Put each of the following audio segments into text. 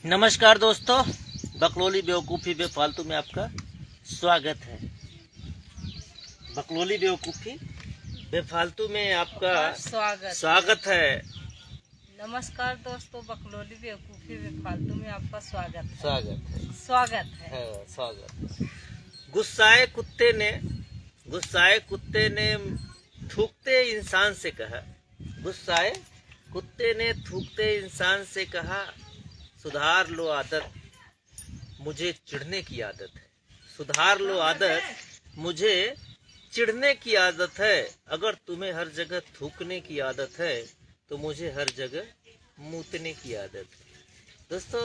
नमस्कार दोस्तों, बकलोली बेवकूफ़ी बेफालतू में आपका स्वागत है। बकलोली बेवकूफ़ी बेफालतू में आपका स्वागत है। नमस्कार दोस्तों, बकलोली बेवकूफ़ी बेफालतू में आपका स्वागत है। स्वागत है। गुस्साए कुत्ते ने थूकते इंसान से कहा, गुस्साए कुत्ते ने थूकते इंसान से कहा, सुधार लो आदत, मुझे चिढ़ने की आदत है। सुधार लो आदत, मुझे चिढ़ने की आदत है। अगर तुम्हें हर जगह थूकने की आदत है तो मुझे हर जगह मूतने की आदत है। दोस्तों,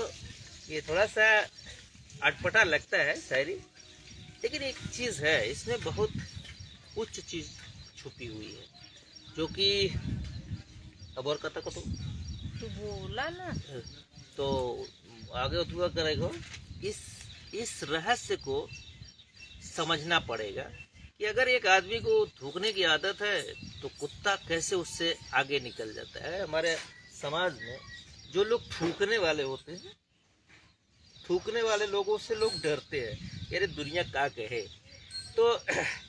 ये थोड़ा सा अटपटा लगता है शायरी, लेकिन एक चीज़ है, इसमें बहुत उच्च चीज़ छुपी हुई है, जो कि अब और कथा को तो बोला ना, तो आगे उठुआ करेगा। इस रहस्य को समझना पड़ेगा कि अगर एक आदमी को थूकने की आदत है तो कुत्ता कैसे उससे आगे निकल जाता है। हमारे समाज में जो लोग थूकने वाले होते हैं, थूकने वाले लोगों से लोग डरते हैं, यार दुनिया क्या कहे। तो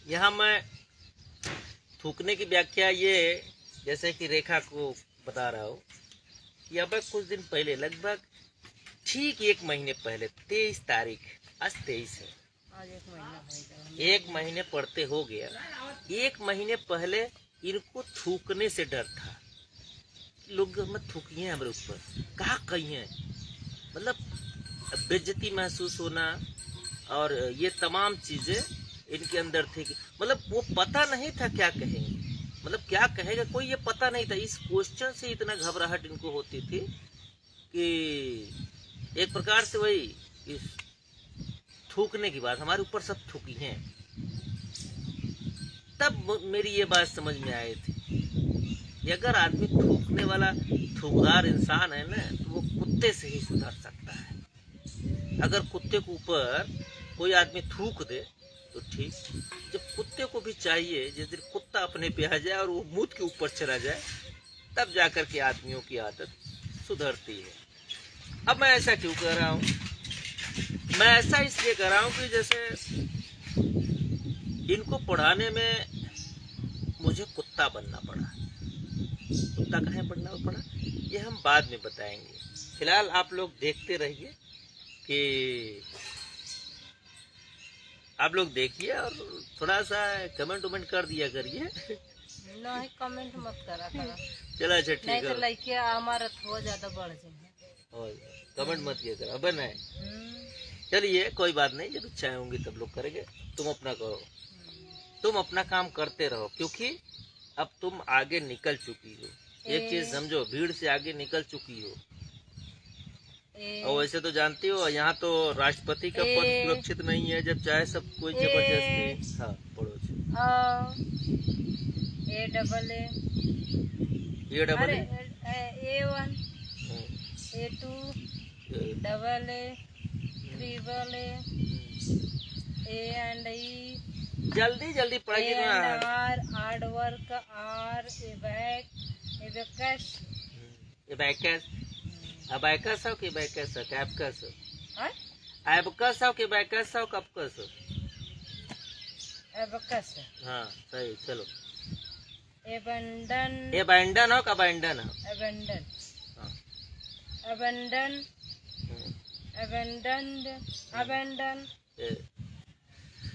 यहाँ मैं थूकने की व्याख्या ये, जैसे कि रेखा को बता रहा हूँ कि अब कुछ दिन पहले, लगभग ठीक 1 महीने पहले, 23 तारीख, आज 23 है, आज 1 महीना 1 महीने पड़ते हो गया। 1 महीने पहले इनको थूकने से डर था, लोग मत थूकिए हमारे ऊपर, कहा कहिए, मतलब बेइज्जती महसूस होना और ये तमाम चीजें इनके अंदर थी। मतलब वो पता नहीं था क्या कहेंगे, मतलब क्या कहेगा कोई, ये पता नहीं था। इस क्वेश्चन से इतना घबराहट इनको होती थी कि एक प्रकार से वही इस थूकने की बात, हमारे ऊपर सब थूकी हैं। तब मेरी ये बात समझ में आई थी कि अगर आदमी थूकने वाला थूकदार इंसान है ना, तो वो कुत्ते से ही सुधर सकता है। अगर कुत्ते के ऊपर कोई आदमी थूक दे तो ठीक, जब कुत्ते को भी चाहिए जिस दिन कुत्ता अपने पे आ जाए और वो मुंह के ऊपर चला जाए, तब जाकर के आदमियों की आदत सुधरती है। अब मैं ऐसा क्यों कह रहा हूँ? मैं ऐसा इसलिए कह रहा हूँ कि जैसे इनको पढ़ाने में मुझे कुत्ता बनना पड़ा। कुत्ता कहाँ बनना पड़ा ये हम बाद में बताएंगे। फिलहाल आप लोग देखते रहिए कि आप लोग देखिए और थोड़ा सा कमेंट उमेंट कर दिया करिए। नहीं, कमेंट मत करा करा। चलो अच्छा ठीक है, नहीं तो लड़के हमारा थोड़ा ज्यादा बढ़ जाएंगे। और कमेंट मत किया करो, अब नहीं। चलिए कोई बात नहीं, जब इच्छाएं होंगी तब लोग करेंगे। तुम अपना करो, तुम अपना काम करते रहो, क्योंकि अब तुम आगे निकल चुकी हो। एक चीज समझो, भीड़ से आगे निकल चुकी हो। और वैसे तो जानती हो, यहाँ तो राष्ट्रपति का पद सुरक्षित नहीं है, जब चाहे सब कोई जबरदस्ती। हाँ पढ़ो। A double A1 A2 double A triple A and E, जल्दी जल्दी पढ़ाइए ना। R, hard work, R, abacus, abacus हो कि बैकस हो, कैबकस हो, हाँ एबकस हो कि बैकस हो, कबकस हो, एबैकस। हाँ सही। चलो, एबंडन, एबैंडन हो कि अबैंडन हो, एबंडन, हाँ, एबंडन, एबंडन, एबंडन,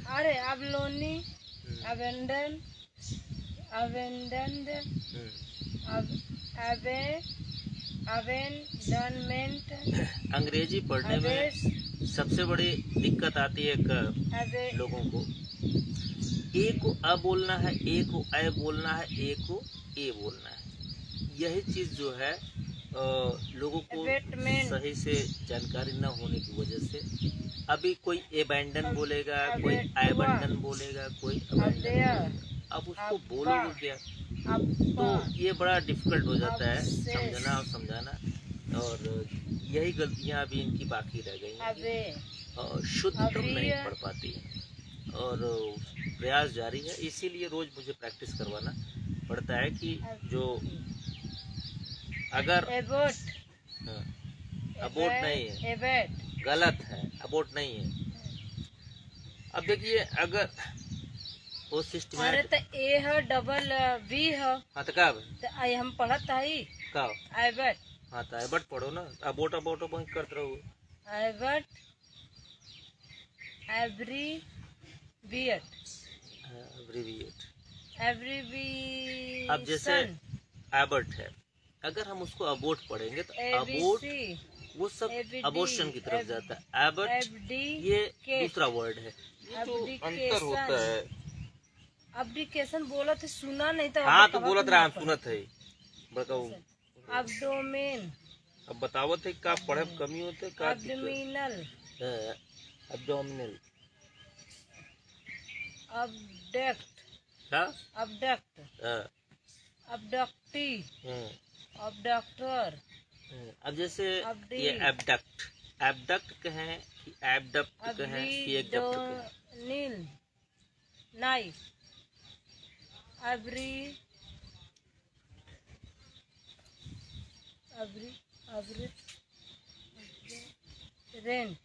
अरे अबलोनी, एबंडन, एबंडन, अबे, अबेंडनमेंट। अंग्रेजी पढ़ने में सबसे बड़ी दिक्कत आती है लोगों को। ए को अ बोलना है, ए को ए बोलना है, ए को ए बोलना है। यही चीज जो है लोगों को सही से जानकारी न होने की वजह से अभी कोई एबैंडन बोलेगा, कोई एबंडन बोलेगा, कोई अबैंडन बोलेगा। अब उसको बोलोगे क्या, तो ये बड़ा डिफिकल्ट हो जाता है समझना और समझाना। और यही गलतियां अभी इनकी बाकी रह गई हैं और शुद्ध टर्म नहीं पढ़ पाती है। और प्रयास जारी है, इसीलिए रोज मुझे प्रैक्टिस करवाना पड़ता है कि जो अगर अबोट नहीं है, एबेट। गलत है, अबोट नहीं है। अब देखिए अगर वो अरे सिस्टमैटिक, तो ए है डबल बी है हाँ तो कब तो आई हम पढ़त है कब, एबेट। हाँ तो एबट पढ़ो ना, अबोट अबोट वहीं करते रहो। एबेट एवरी बियट एब्रीविएट। अब जैसे एवरीविएशन एबर्ट है, अगर हम उसको अबोट पढ़ेंगे तो अबोट एबीसी वो सब एबीडी अबोर्शन की तरफ जाता है। एबर्ट एबडी ये केट दूसरा वर्ड है, ये जो अंतर होता एब्डिकेशन। है। एब्डिकेशन बोला थे सुना नहीं था। हाँ तो बोलत रहा, हम सुनत है, बताओ। अब्डोमेन अब बतावत है का पढ़े में कमी होते का दिक्कत। एब्डोमिनल एब्डोमिनल, अबडक्ट हाँ अबडक्ट हाँ, अबडक्टी हम्म, अबडक्टर अब जैसे अब्डी ये एबडक्ट, एबडक्ट कहें कि एबडक्ट कहें कि एबडक्ट कहें। अब्डोनिल नाइफ अब्री अब्री अब्री रेंट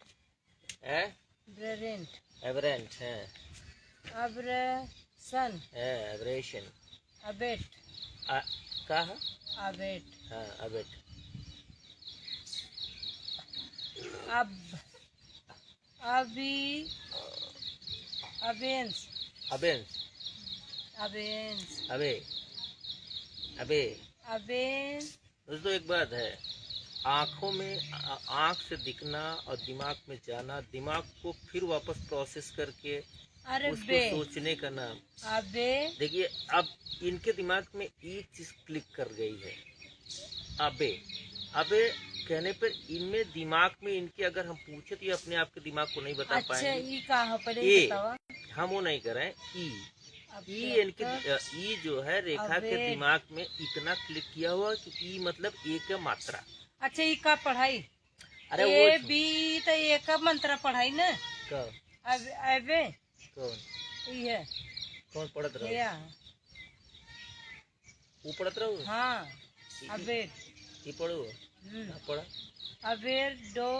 रेंट एवरेंट है, अब्रेसन एवरेशन, अबेट का है, अबेट हाँ अबेट, अब अभी अबेंस अबेंस, अबेंस अबे, अबे। अबेन दोस्तों एक बात है, आंखों में आंख से दिखना और दिमाग में जाना, दिमाग को फिर वापस प्रोसेस करके अरे उसको बे सोचने का नाम। अबे देखिए अब इनके दिमाग में एक चीज क्लिक कर गई है, अबे। अबे कहने पर इनमें दिमाग में इनके अगर हम पूछे तो ये अपने आप के दिमाग को नहीं बता अच्छा पाएंगे। ई कहा पहले ए बतावा। हम वो नहीं कर रहे हैं, ई इनके ई जो है रेखा अबे। के दिमाग में इतना क्लिक किया हुआ कि ई मतलब ए का मात्रा। अच्छा ई का पढ़ाई अरे ए वो बी तो ए का मंत्र पढ़ाई ना। कब अब अबे कौन ई है कौन पढ़त रहो, या वो पढ़त रहो, हाँ अबे ये पढ़ो, पढ़ा अबेर डो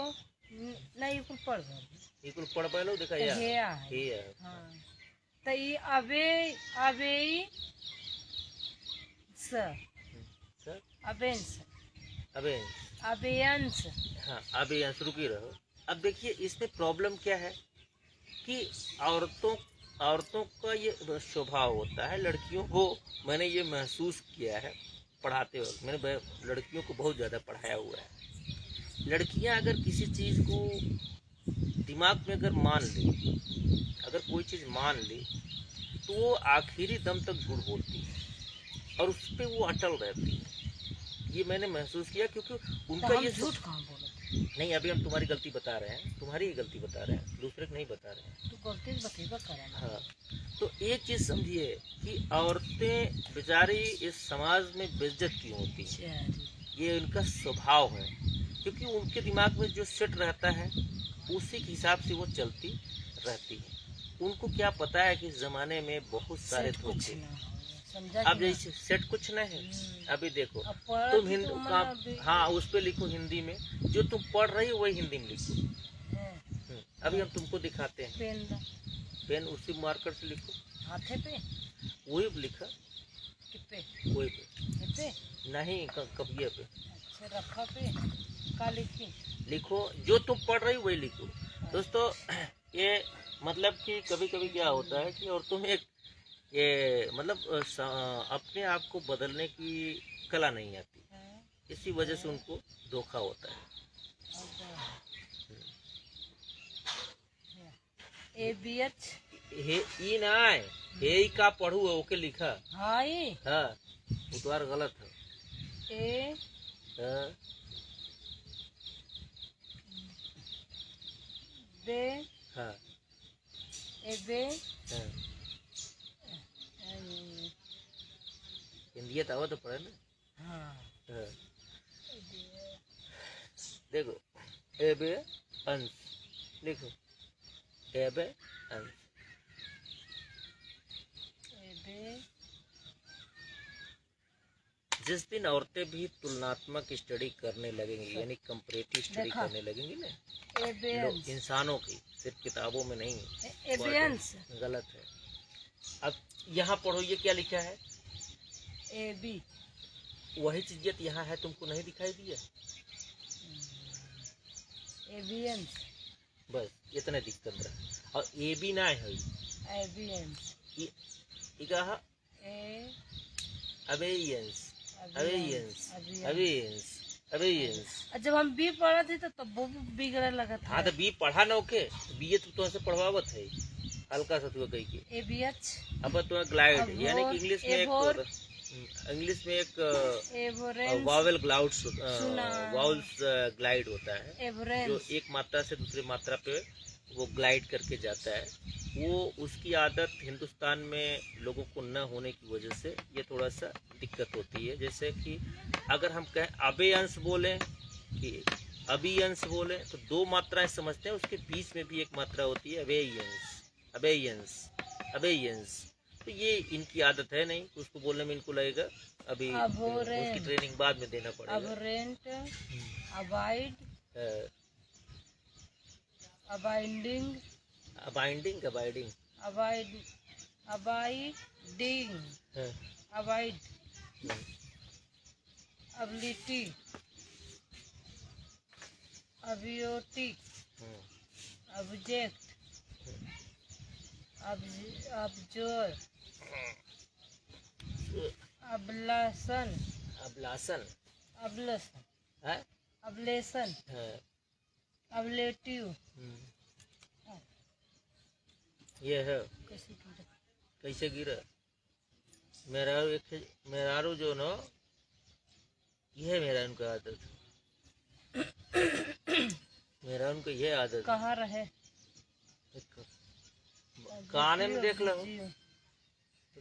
नहीं कुल पढ़ गए। ये कुल पढ़ पाए लो, देखा हेया ये है। हाँ तो ई अबे अबे सर अबेंस अबे, अबेयंस हाँ अभी यहाँ शुरू की रहो। अब देखिए इसमें प्रॉब्लम क्या है कि औरतों का ये स्वभाव होता है, लड़कियों को मैंने ये महसूस किया है पढ़ाते वक्त, मैंने लड़कियों को बहुत ज़्यादा पढ़ाया हुआ है। लड़कियां अगर किसी चीज़ को दिमाग में अगर मान ले, अगर कोई चीज़ मान ले तो वो आखिरी दम तक झूठ बोलती है और उस पर वो अटल रहती है। ये मैंने महसूस किया क्योंकि उनका ये झूठ कहाँ बोला नहीं, अभी हम तुम्हारी गलती बता रहे हैं, तुम्हारी ही गलती बता रहे हैं, दूसरे को नहीं बता रहे हैं। तू गलती बतेगा करा। हाँ तो एक चीज समझिए कि औरतें बेचारी इस समाज में बेइज्जत क्यों होती है, ये उनका स्वभाव है, क्योंकि उनके दिमाग में जो सेट रहता है उसी के हिसाब से वो चलती रहती है। उनको क्या पता है कि इस जमाने में बहुत सारे धोखे। अब जैसे सेट कुछ नहीं है, अभी देखो तुम हिंदी का, हाँ उस पे लिखो हिंदी में, जो तुम पढ़ रही हो वही हिंदी में लिखो। अभी हम तुमको दिखाते हैं, पेन उसी मार्कर से लिखो, हाथे पे वही लिखा, पे वही पे नहीं कपिये पे, अच्छा रखा पे का लिखी लिखो, जो तुम पढ़ रही हो वही लिखो। दोस्तों ये मतलब कि कभी कभी क्या होता है कि औरतों में एक ये मतलब अपने आप को बदलने की कला नहीं आती, इसी वजह से उनको धोखा होता है। ए बी एच हे ई ना है, हे का पढ़ू है ओके लिखा, हाँ उतार गलत है। ए बे हाँ ए बे हाँ, हिंदी तो तो पढ़े ना। हाँ देखो एबे अंश लिखो, एबे अंश, जिस दिन औरतें भी तुलनात्मक स्टडी करने लगेंगी, यानी कंपैरेटिव स्टडी देखा। करने लगेंगी ना, एबियंस इंसानों की, सिर्फ किताबों में नहीं, एबियंस गलत है। अब यहाँ पढ़ो, ये क्या लिखा है? ए बी वही चीज यहाँ है, तुमको नहीं दिखाई दिया? एबियंस बस इतने दिक्कत रहा। और ए भी ना है, एबियंस ये कहा ए abeyance, abeyance, abeyance. Abeyance, abeyance. जब हम बी पढ़ा थे तो तब वो बिगड़े लगा था। हाँ तो बी पढ़ा ना, ओके, बी तो तुमसे पढ़वावत है हल्का सा तुआ कही के। एबीएच अब तुम्हें ग्लाइड, यानी कि इंग्लिश में एक एवरेंस वावेल ग्लाउड्स, वाउल्स ग्लाइड होता है, जो एवरेंस एक मात्रा से दूसरी मात्रा पे वो ग्लाइड करके जाता है। वो उसकी आदत हिंदुस्तान में लोगों को न होने की वजह से ये थोड़ा सा दिक्कत होती है। जैसे कि अगर हम कहें अबेयंस बोलें कि अबियंस बोले तो दो मात्राएं समझते हैं, उसके बीच में भी एक मात्रा होती है अबेयंस, अबेयंस, अबेयंस। तो ये इनकी आदत है नहीं, उसको बोलने में इनको लगेगा अभी उसकी ट्रेनिंग बाद में देना पड़ेगा। Aberrant abide abiding abiding, abiding, abide abiding abide ability abiotic object observe ablation ablation, ablation है अबलेसन अबलेटिव ये है। कैसे कीजिए? कैसे गिरा? मेरारू जो न, यह मेरा उनका आदत, मेरा उनको ये आदत। कहाँ रहे? गाने में देख लो,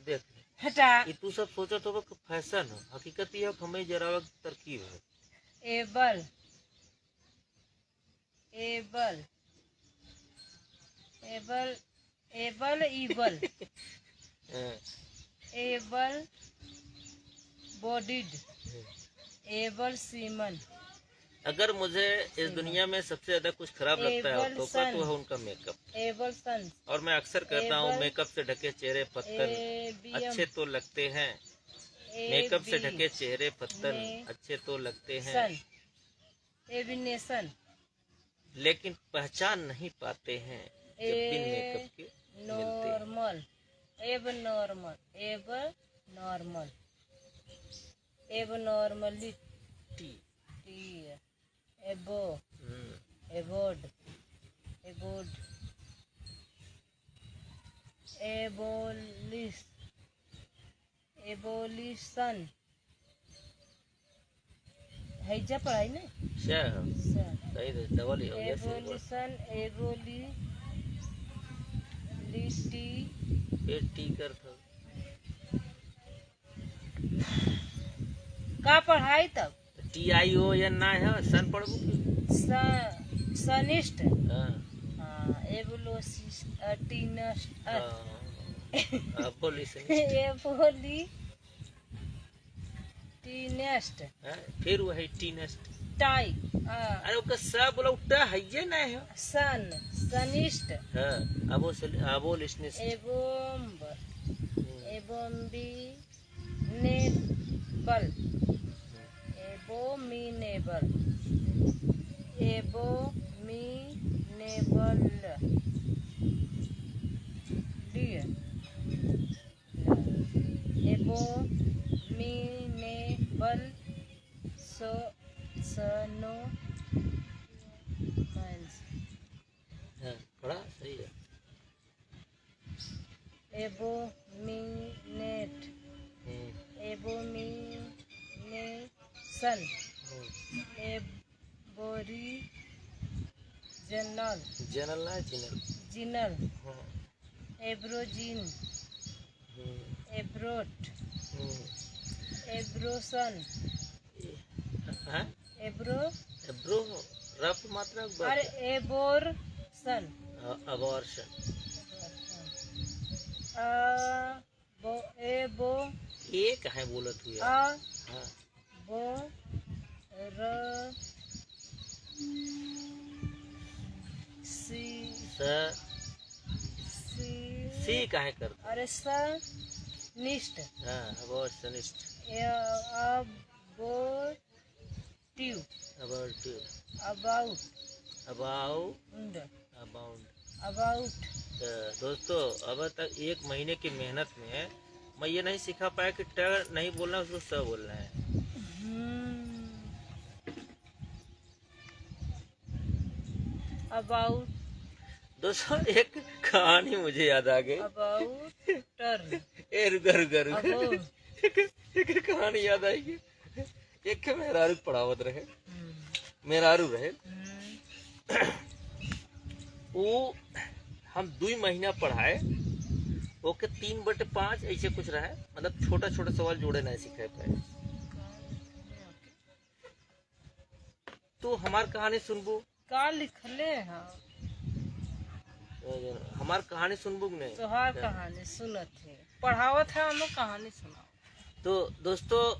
देख हटा ये तू सब सोचा तो फैशन हो, हकीकत ये हमें जरा तरकीब है। Able able able able able able bodied able seaman. अगर मुझे इस दुनिया में सबसे ज्यादा कुछ खराब लगता है तो है उनका मेकअप। एबल सन। और मैं अक्सर कहता हूँ मेकअप से ढके चेहरे पत्तन अच्छे तो लगते हैं, मेकअप से ढके चेहरे पत्तन अच्छे तो लगते हैं, एबिनेशन लेकिन पहचान नहीं पाते हैं जब बिन मेकअप के नॉर्मल एब नॉर्मल एब नॉर्मल एब नॉर्मलिटी एबो एबोड एबोड एबोलिश एबोलिशन हैजा पढ़ाई ना सही डबल एबोलिशन एबोली लिटी फिर टी कर था का पढ़ाई तब TION ना है सन पढ़बू सनिष्ठ हाँ एबोलोसिस टीनस्ट अबोलिशन एबोली टीनेस्ट फिर वही टीनेस्ट टाई अरे ओका सब बोला उठा है ये ना है सन सनिष्ठ हाँ अबोलिशनिस्ट एबोम्ब एबोम्बी नेबल एबोमिनेबल एबोमिनेबल एबोमिनेबल सनो हाँ पढ़ा सही है। एबोमिनेट एबोमिनेशन एबोरी जनरल जनरल ना जिनल जिनल एब्रोजिन एब्रोट एब्रोसन एब्रो एब्रो रफ मात्रा अरे एबोरसन अबॉर्शन एबो एक है बोलत हुआ हाँ, ब र सी सी काहे करते? अरे स निष्ठ हाँ, अबाउट सनिष्ठ, abortive about about about about. About दोस्तों, अब तक 1 महीने की मेहनत में मैं ये नहीं सिखा पाया कि ट नहीं बोलना, उसको स बोलना है। अबाउट दोस्तों, एक कहानी मुझे याद आ गई। अबाउट टर्न ए रुका, एक कहानी याद आएगी। एक के मेहरारू पढ़ावत रहे, मेहरारू रहे, वो हम 2 महीना पढ़ाए, ओके 3/5 ऐसे कुछ रहे, मतलब छोटा छोटा सवाल जोड़े नहीं सिखाए पाए। तो हमार कहानी सुनबू, का लिखले है हमार कहानी सुनबू कि नहीं? तोहार कहानी सुनत है, पढ़ावत है, हमें कहानी सुनाओ। तो दोस्तों,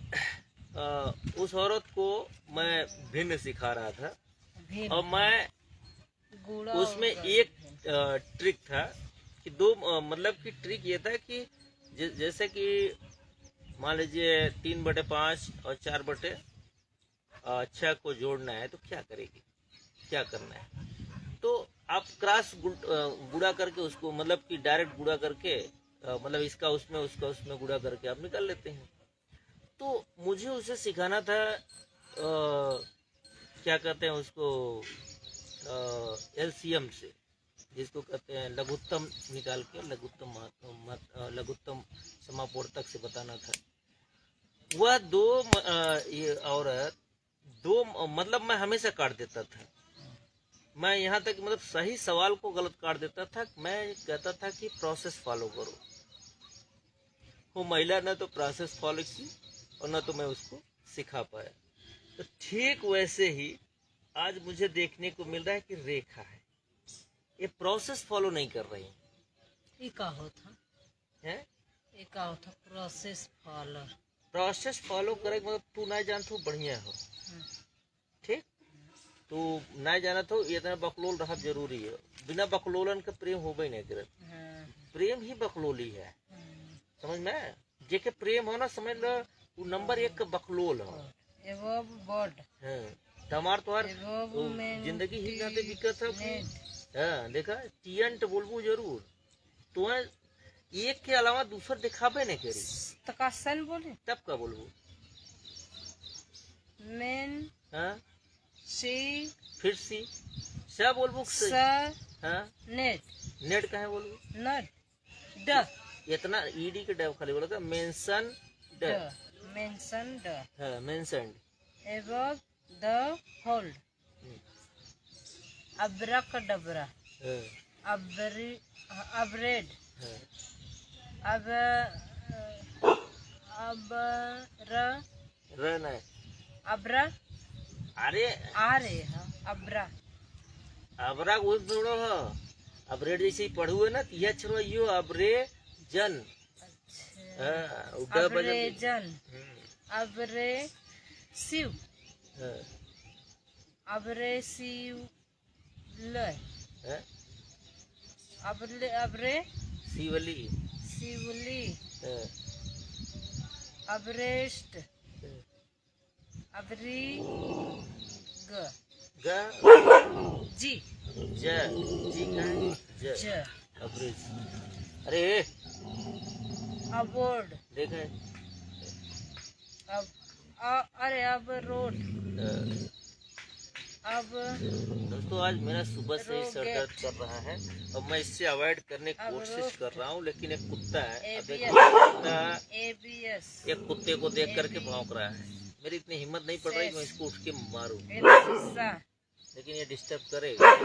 उस औरत को मैं भिन्न सिखा रहा था, और मैं गुड़ा उसमें एक ट्रिक था कि मतलब कि ट्रिक ये था कि जैसे कि मान लीजिए 3/5 और 4/6 को जोड़ना है, तो क्या करेगी, क्या करना है? तो आप क्रॉस गुड़ा करके उसको, मतलब कि डायरेक्ट गुड़ा करके, मतलब इसका उसमें उसका उसमें गुड़ा करके आप निकाल लेते हैं। तो मुझे उसे सिखाना था, क्या कहते हैं उसको, एलसीएम से, जिसको कहते हैं लघुत्तम निकाल के लघुत्तम समापूर्तक से बताना था। वह ये औरत मतलब मैं हमेशा काट देता था। मैं यहाँ तक मतलब सही सवाल को गलत काट देता था। मैं कहता था कि प्रोसेस फॉलो करो। वो महिला न तो प्रोसेस फॉलो की और न तो मैं उसको सिखा पाया। तो ठीक वैसे ही आज मुझे देखने को मिल रहा है कि रेखा है, ये प्रोसेस फॉलो नहीं कर रही ये का होता है। ये का होता प्रोसेस फॉलोअर। प्रोसेस फॉलो करे मतलब तू ना जान तो बढ़िया हो, ठीक, तू ना जाना तो इतना बकलोल रहा जरूरी है। बिना बकलोलन का प्रेम हो नहीं करत। प्रेम ही बकलोली है, समझ में? जेके प्रेम हो ना, समझ लो वो नंबर 1 का बकलोल हो। तमार तो जिंदगी ही नाते दिक्कत है। हाँ, देखा टियंट बोलबू जरूर, तो एक के अलावा दूसर दिखाबे नहीं करी तो कासन बोले तब का बोलबू मेन। हाँ, सी फिर सी सब बोलबू स। हाँ, नेट कहे बोलबू नट ड इतना ईडी के डब खाली बोला मेंशन ड हाँ, mentioned above the fold, abracadabra, abread, abra, अरे abra, अबरा वो थोड़ा हो अबरेड जैसे पढ़ू है ना, यह छोड़ो यो अबरे जन abrejan, abrasive, abrasive, शिवली sively, abreast, abrig, जी जी का ज अबरेज। अरे अबोर्ड, देखे अरे अब रोड, अब दोस्तों, आज मेरा सुबह से ही सर दर्द कर रहा है और मैं इससे अवॉइड करने की कोशिश कर रहा हूँ, लेकिन एक कुत्ता है, एक कुत्ते को देख करके भौंक रहा है। मेरी इतनी हिम्मत नहीं पड़ रही मैं इसको उठ के मारूं, लेकिन ये डिस्टर्ब करेगा।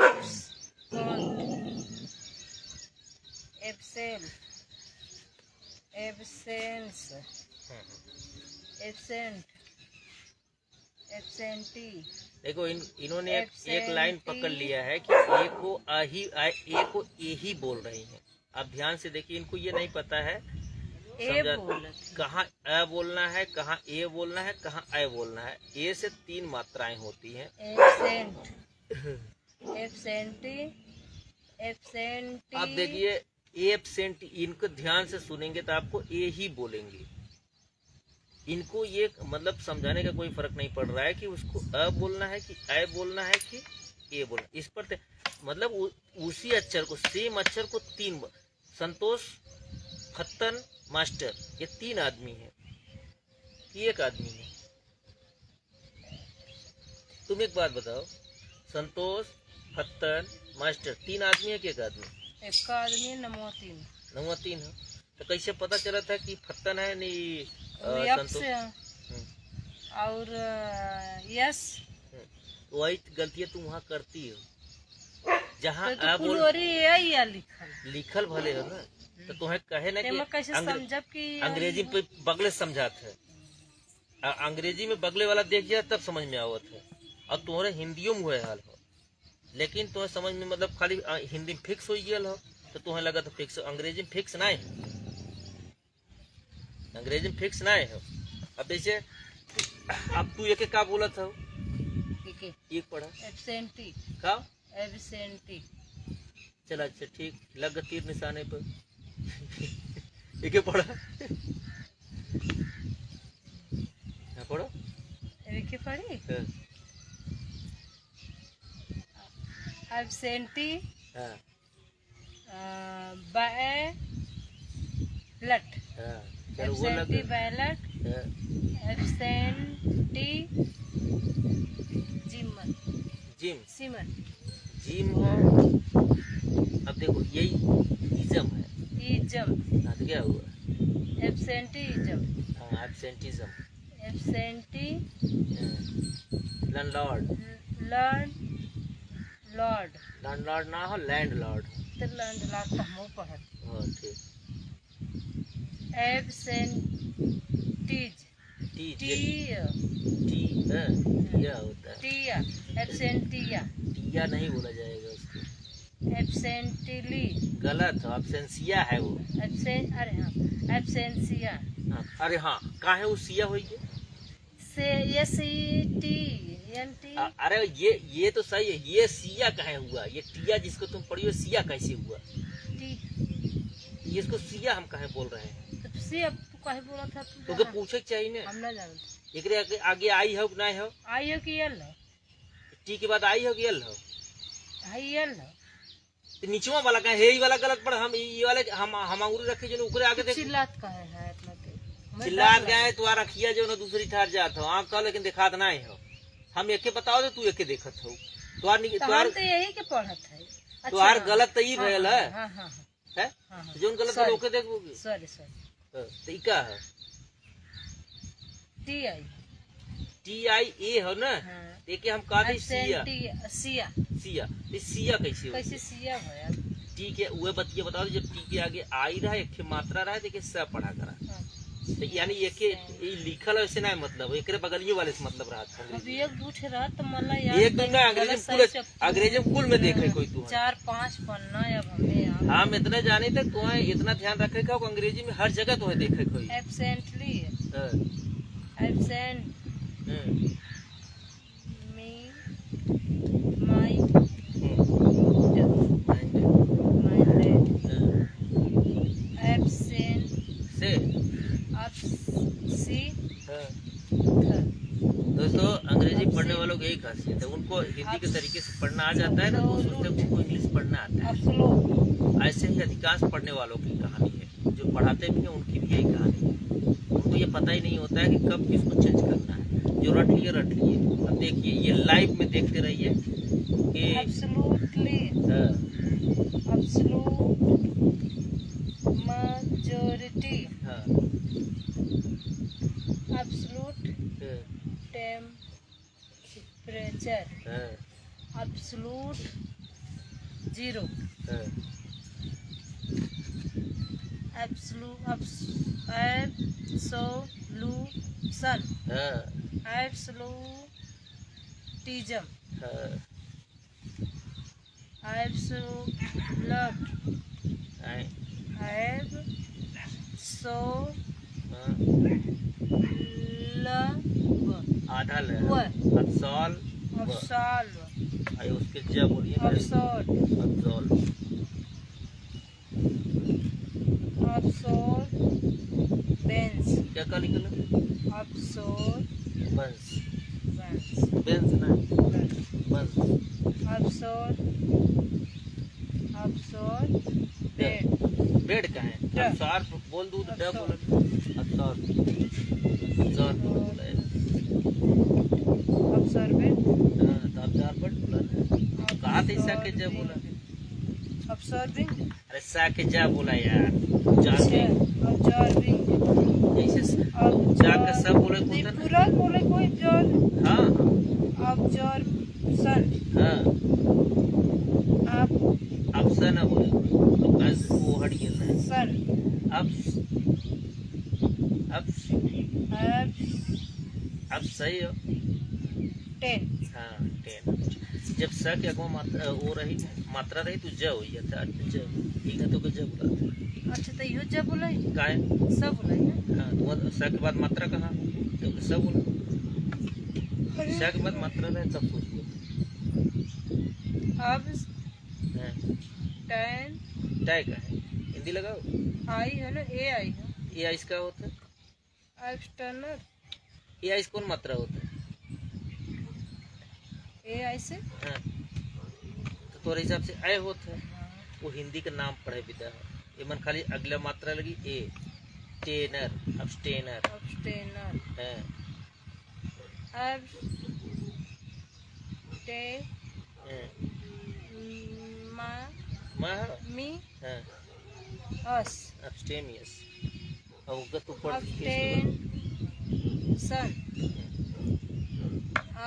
देखो इन्होंने एक लाइन पकड़ लिया है कि ए को ए ही बोल रही है। आप ध्यान से देखिए, इनको ये नहीं पता है ए बोलत है। कहाँ अ बोलना है, कहाँ ए बोलना है, कहाँ ऐ बोलना है। ए से 3 मात्राएं होती हैं। Absent, absentee, absentee. आप देखिए एब्सेंट, इनको ध्यान से सुनेंगे तो आपको ए ही बोलेंगे। इनको ये मतलब समझाने का कोई फर्क नहीं पड़ रहा है कि उसको अ बोलना है कि ऐ बोलना है कि ए बोलना। इस पर मतलब उसी अक्षर को, सेम अक्षर को 3 संतोष, फत्तन, मास्टर, ये 3 आदमी है कि एक आदमी है? तुम एक बात बताओ, संतोष, फत्तन, मास्टर 3 आदमी है कि एक आदमी? एक आदमी नमो 3। नवा 3 है। तो कैसे पता चला था कि फत्तन है नहीं संतोष? और यस। तो वही गलतियां तुम वहाँ करती हो। जहाँ तो आ बोल लिखल लिखल भले हो ना, तो तुम्हें कहे ना कि कैसे समझब कि अंग्रेजी पे बगले समझात है। अंग्रेजी में बगले वाला देख जाए तब समझ में आवत है। और तुम्हारे हिंदियों में हुए हाल हो, लेकिन तुम्हें समझ में मतलब खाली हिंदी में फिक्स हो गया हो, तो तुम्हें लगा तो फिक्स। अंग्रेजी में फिक्स ना है, अंग्रेजी में फिक्स ना है। अब जैसे अब तू एक का बोला था, एक पढ़ा एब्सेंटी का एब्सेंटी। चला अच्छा ठीक, लग तीर निशाने पर। एक पढ़ा, पढ़ो एक पढ़ी। Absentee ballot, absentee ballot, absentee जिमन, जिम सिमन, जिम हो। अब देखो यही इजम है। इजम, हाँ तो क्या हुआ? एब्सेंटीइजम, हाँ absenteeism. Absentee landlord, learn Lord, landlord ना हो लैंडलॉर्ड। तो लैंडलॉर्ड तो हम पढ़त। हाँ ठीक। एब्सेंटीज, टी टी टिया होता है। टिया, एब्सेंटिया, टिया नहीं बोला जाएगा उसको, एब्सेंटली गलत हो, एब्सेंसिया है वो। अरे हाँ, एब्सेंसिया। हाँ, अरे हाँ, कहाँ है वो सिया हुई है? से S E T N T. अरे ये तो सही है, ये सिया कहाँ हुआ? ये टिया जिसको तुम पढ़ी हो सिया कैसे हुआ? टी, ये इसको सिया हम कहाँ बोल रहे हैं? तो से अब तू कहे बोला था तू? तो पूछे चाहिए ना। हम ना जानते। एकरे आगे आई हो कि नहीं हो? आई हो कि एल हो? टी के बाद आई हो कि एल हो? आई एल हो। तो नीचवा वाला कहाँ है? यही वाला गलत पढ़, हम ये वाले हम अंगूरी रखे जो ऊपरे आगे देख। चिल्लात कहे है इतना ते चिल्लात गए तो रखिया जो ना दूसरी ठार जात हो आँख का, लेकिन दिखात नहीं हो। हम एके बताओ तो तू एके देखत हो। तुहार तो यही के पढ़त है। तुहार गलत तो ई भयल है। हाँ हाँ है जोन गलत है ओके देखोगे। Sorry sorry. तो ई का है? टी आई, टी आई ए हो ना। देखे हम कहा थे सिया, सिया, सिया। सिया कैसे हो? कैसे सिया भया? टी के वह बतिया बता दो, जब टी के आगे आई रहा एक मात्रा रहा देखिए स पढ़ा करा। तो यानी एक लिखल ऐसे ना मतलब एक बगलियों वाले से मतलब रहा था। अब एक दो ठे रहा तो मतलब यार एक दिन अंग्रेजी में कुल में देखे कोई तू 4-5 पन्ना अब हमें यार। हम इतने जाने तक तो इतना ध्यान रखे का अंग्रेजी में हर जगह तो है देखे कोई। एब्सेंटली, एब्सेंट मी माय एब्सेंट से दोस्तों अंग्रेजी पढ़ने वालों की यही खासियत है, उनको हिंदी के तरीके से पढ़ना आ जाता है ना, वो सोचते हैं उनको इंग्लिश पढ़ना आता है। ऐसे ही अधिकांश पढ़ने वालों की कहानी है, जो पढ़ाते भी हैं उनकी भी यही कहानी है। उनको ये पता ही नहीं होता है कि कब किसको चेंज करना है। जो रट लिए रट लिए। अब देखिए ये लाइव में देखते रहिए कि absolutely, majority, absolute temperature, absolute zero, absolution, absolutism, absolute, सो हाँ, ल आधा ल व अब्सॉल अब्सॉल्व आए उसके ज बोलिए मेरे अब्सॉर्ब अब्सॉल अब्सॉर्बेंस क्या का निकला अब्सॉर्बेंस बंस बेंस ना बंस बेड बेड का है ड। अब्सॉर्ब बोल दूँ तो ड बोल अब्सॉर्ब बोला है अब्सॉर्बेंट हाँ, तो अब्सॉर्बेंट बोला ना कहा था ईसा के जब बोला अब्सॉर्बिंग अरे सा के जा बोला यार जार्बिंग अब्सॉर्बिंग ऐसे जा का सब बोले तो ये कौन था पूरा बोले कोई जॉर हाँ अब्जॉर्प्शन हाँ अब अब सा ना बोले तो बस वो हट गया ना सन अब अब अब अब सही हो 10 हाँ 10 जब स के अगवा मात्रा वो रही मात्रा रही तो ज हुई था ज ठीक है तो के ज बोला अच्छा तो यो जब बोला का है सब बोला ना हाँ तो स के बाद मात्रा कहाँ तो स बोला स के बाद मात्रा रहे तब सोच लो अब हाँ 10 टाइ का है हिंदी लगाओ आई है ना ए आई है ये आइस का होता है एक्सटर्नल ये आइस कौन मात्रा होता है ए आई से हाँ तो तुम्हारे हिसाब से आय होता है वो हिंदी का नाम पढ़े विदा है ये मन खाली अगला मात्रा लगी ए टेनर अब्स्टेनर अब्स्टेनर हाँ अब टे हाँ मा मह मी हाँ अस अब्स्टेमियस अब उनका तू पढ़ अब्स्टेन सन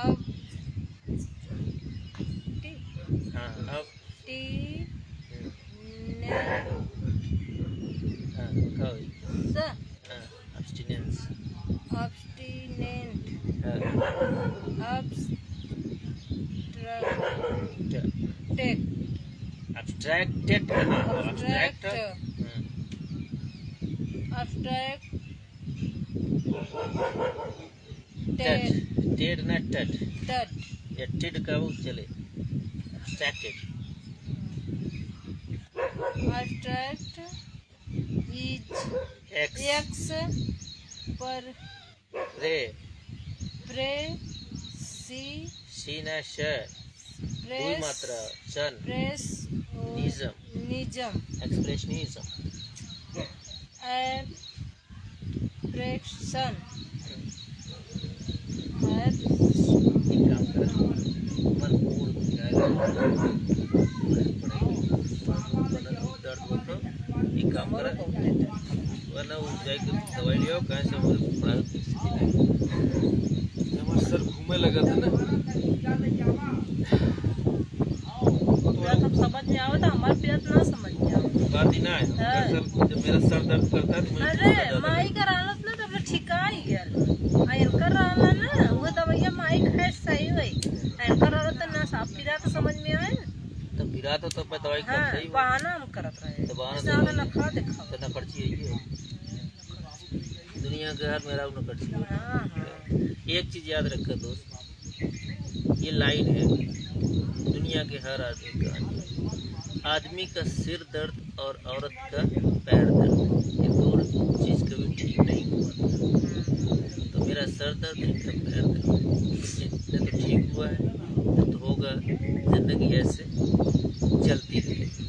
अब टी हाँ अब टी हम्म, ने हाँ कहो स हाँ अब्स्टिनेंस अब्स्टिनेंट हाँ अब्स्ट्रैक्टेड अब्स्ट्रैक्टेड अब्स्ट्रैक्ट टेड ना टड टड या टिड का वो चले अब्स्ट्रैक्टेड अब्स्ट्रैक्ट इज एक्स एक्स पर रे प्रे सी सी ना श दुई प्रेस मात्रा सन प्रेस निज़म निजम एक्सप्रेशनिज्म एक्सप्रेशन एक काम कर मन मूड दर्द हो तो एक काम कर वरना वो जाके दवाई लियो कहाँ से हमारे पढ़ाई की स्थिति नहीं हमारे सर घूमने लगा था ना तब समझ में आओ तो हमारे पेट ना समझ में आओ बात ही ना है हाँ। जब मेरा सर दर्द करता है तो मुझे अरे माई का रालत ना तब ठिका ही गया आयल कर रहा ना वो दवाइया माई खाए सही हुई आयल कर रहा तो ना साफ पीरा तो समझ में आए तो गिरा तो तब मैं दवाई हाँ खा सही हुआ बहाना हम करत रहे तो बहाना ज्यादा न खा देखा तो ना पर्ची है ये दुनिया के हर मेरा न पर्ची है हाँ हाँ एक चीज याद रखो दोस्त ये लाइन है दुनिया के हर आदमी का आदमी का सिर दर्द और औरत का पैर दर्द ये दो चीज कभी ठीक नहीं हुआ तो मेरा सर दर्द इनका पैर दर्द इससे तो ठीक हुआ है तो होगा जिंदगी ऐसे चलती रहेगी।